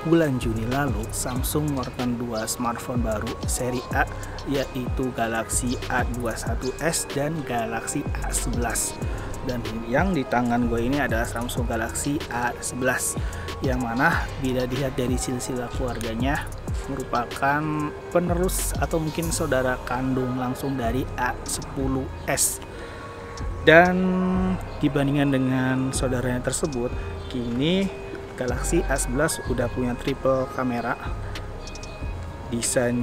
bulan Juni lalu, Samsung mengeluarkan dua smartphone baru seri A, yaitu Galaxy A21s dan Galaxy A11. Dan yang di tangan gue ini adalah Samsung Galaxy A11, yang mana bila dilihat dari silsilah keluarganya merupakan penerus atau mungkin saudara kandung langsung dari A10s. Dan dibandingkan dengan saudaranya tersebut, kini Galaxy A11 udah punya triple kamera. Desain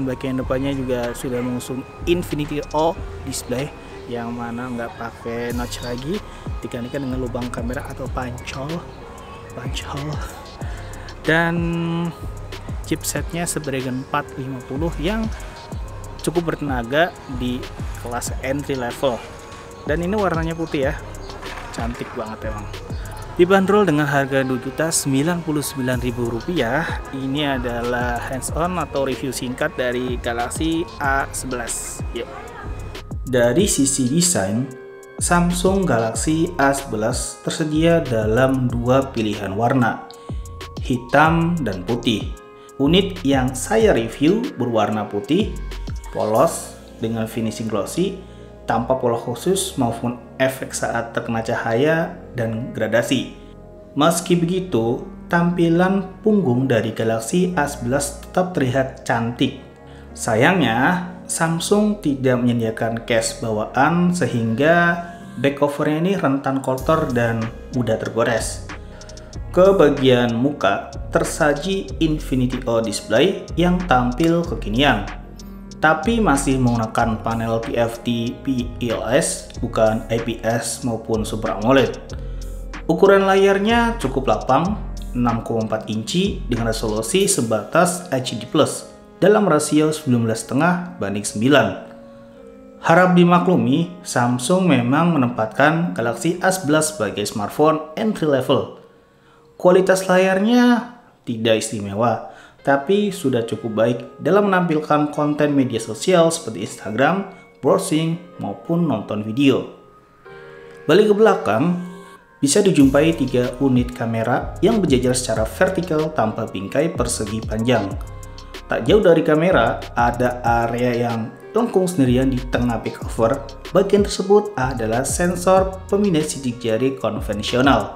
bagian depannya juga sudah mengusung Infinity O display, yang mana nggak pakai notch lagi, digantikan dengan lubang kamera atau pancol. Dan chipsetnya Snapdragon 450 yang cukup bertenaga di kelas entry level. Dan ini warnanya putih ya, cantik banget emang. Dibanderol dengan harga Rp2.099.000. Ini adalah hands-on atau review singkat dari Galaxy A11. Yuk. Dari sisi desain, Samsung Galaxy A11 tersedia dalam dua pilihan warna, hitam dan putih. Unit yang saya review berwarna putih, polos dengan finishing glossy, tanpa pola khusus maupun efek saat terkena cahaya dan gradasi. Meski begitu, tampilan punggung dari Galaxy A11 tetap terlihat cantik. Sayangnya, Samsung tidak menyediakan case bawaan sehingga back covernya ini rentan kotor dan mudah tergores. Ke bagian muka tersaji Infinity O display yang tampil kekinian, tapi masih menggunakan panel TFT PILS, bukan IPS maupun Super AMOLED. Ukuran layarnya cukup lapang, 6,4 inci dengan resolusi sebatas HD+, dalam rasio 19,5:9. Harap dimaklumi, Samsung memang menempatkan Galaxy A11 sebagai smartphone entry level. Kualitas layarnya tidak istimewa, tapi sudah cukup baik dalam menampilkan konten media sosial seperti Instagram, browsing, maupun nonton video. Balik ke belakang, bisa dijumpai 3 unit kamera yang berjajar secara vertikal tanpa bingkai persegi panjang. Tak jauh dari kamera, ada area yang lengkung sendirian di tengah back cover. Bagian tersebut adalah sensor pemindai sidik jari konvensional.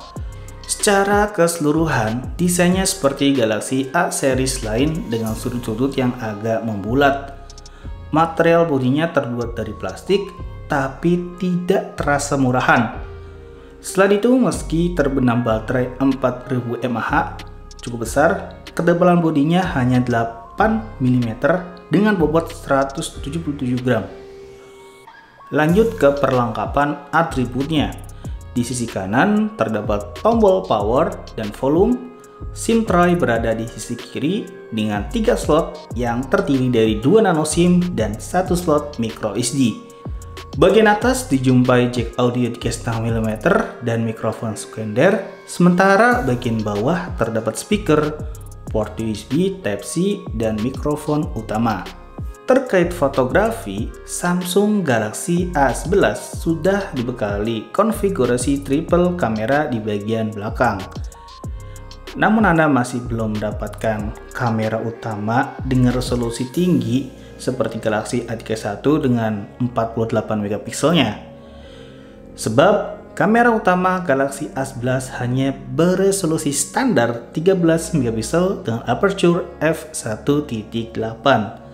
Secara keseluruhan, desainnya seperti Galaxy A series lain dengan sudut-sudut yang agak membulat. Material bodinya terbuat dari plastik, tapi tidak terasa murahan. Selain itu, meski terbenam baterai 4000 mAh cukup besar, ketebalan bodinya hanya 8 mm dengan bobot 177 gram. Lanjut ke perlengkapan atributnya. Di sisi kanan terdapat tombol power dan volume. SIM tray berada di sisi kiri dengan 3 slot yang terdiri dari 2 nano SIM dan 1 slot micro SD. Bagian atas dijumpai jack audio 3,5 mm dan mikrofon sekunder, sementara bagian bawah terdapat speaker, port USB Type-C, dan mikrofon utama. Terkait fotografi, Samsung Galaxy A11 sudah dibekali konfigurasi triple kamera di bagian belakang. Namun Anda masih belum mendapatkan kamera utama dengan resolusi tinggi seperti Galaxy A31 dengan 48 megapikselnya. Sebab kamera utama Galaxy A11 hanya beresolusi standar 13 megapiksel dengan aperture f1.8.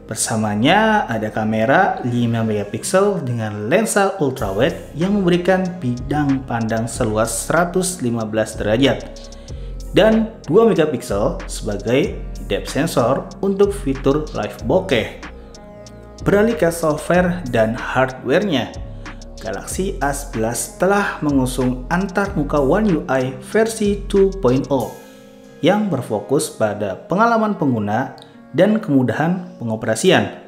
Bersamanya ada kamera 5 megapiksel dengan lensa ultrawide yang memberikan bidang pandang seluas 115 derajat dan 2 megapiksel sebagai depth sensor untuk fitur live bokeh. Beralih ke software dan hardware-nya, Galaxy A11 telah mengusung antarmuka One UI versi 2.0 yang berfokus pada pengalaman pengguna dan kemudahan pengoperasian.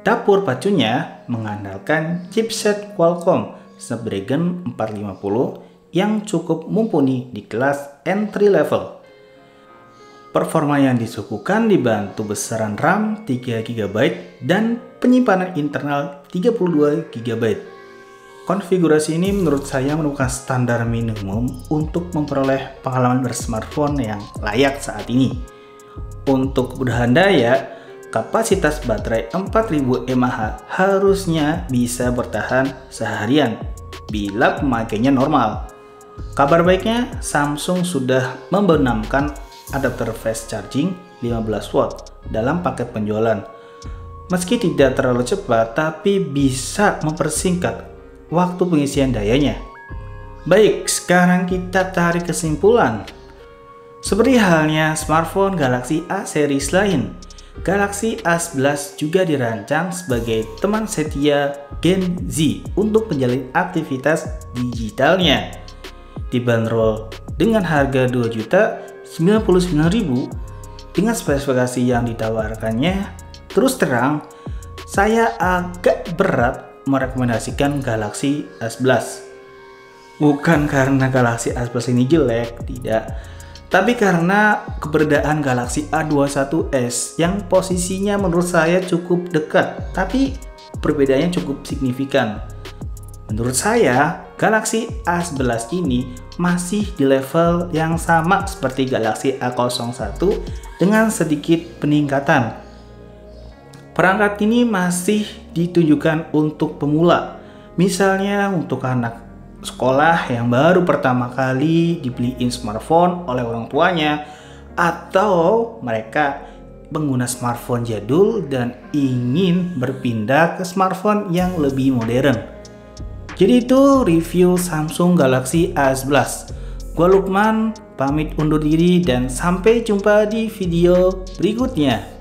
Dapur pacunya mengandalkan chipset Qualcomm Snapdragon 450 yang cukup mumpuni di kelas entry level. Performa yang disuguhkan dibantu besaran RAM 3 GB dan penyimpanan internal 32 GB. Konfigurasi ini menurut saya merupakan standar minimum untuk memperoleh pengalaman bersmartphone yang layak saat ini. Untuk kemudahan daya, kapasitas baterai 4000 mAh harusnya bisa bertahan seharian bila pemakaiannya normal. Kabar baiknya, Samsung sudah membenamkan adapter fast charging 15 watt dalam paket penjualan. Meski tidak terlalu cepat, tapi bisa mempersingkat waktu pengisian dayanya. Baik, sekarang kita tarik kesimpulan. Seperti halnya smartphone Galaxy A series lain, Galaxy A11 juga dirancang sebagai teman setia Gen Z untuk menjalin aktivitas digitalnya. Dibanderol dengan harga Rp2.099.000 dengan spesifikasi yang ditawarkannya, terus terang, saya agak berat merekomendasikan Galaxy A11. Bukan karena Galaxy A11 ini jelek, tidak. Tapi karena keberadaan Galaxy A21s yang posisinya menurut saya cukup dekat, tapi perbedaannya cukup signifikan. Menurut saya, Galaxy A11 ini masih di level yang sama seperti Galaxy A01 dengan sedikit peningkatan. Perangkat ini masih ditujukan untuk pemula, misalnya untuk anak sekolah yang baru pertama kali dibeliin smartphone oleh orang tuanya, atau mereka pengguna smartphone jadul dan ingin berpindah ke smartphone yang lebih modern. Jadi itu review Samsung Galaxy A11. Gua Lukman, pamit undur diri dan sampai jumpa di video berikutnya.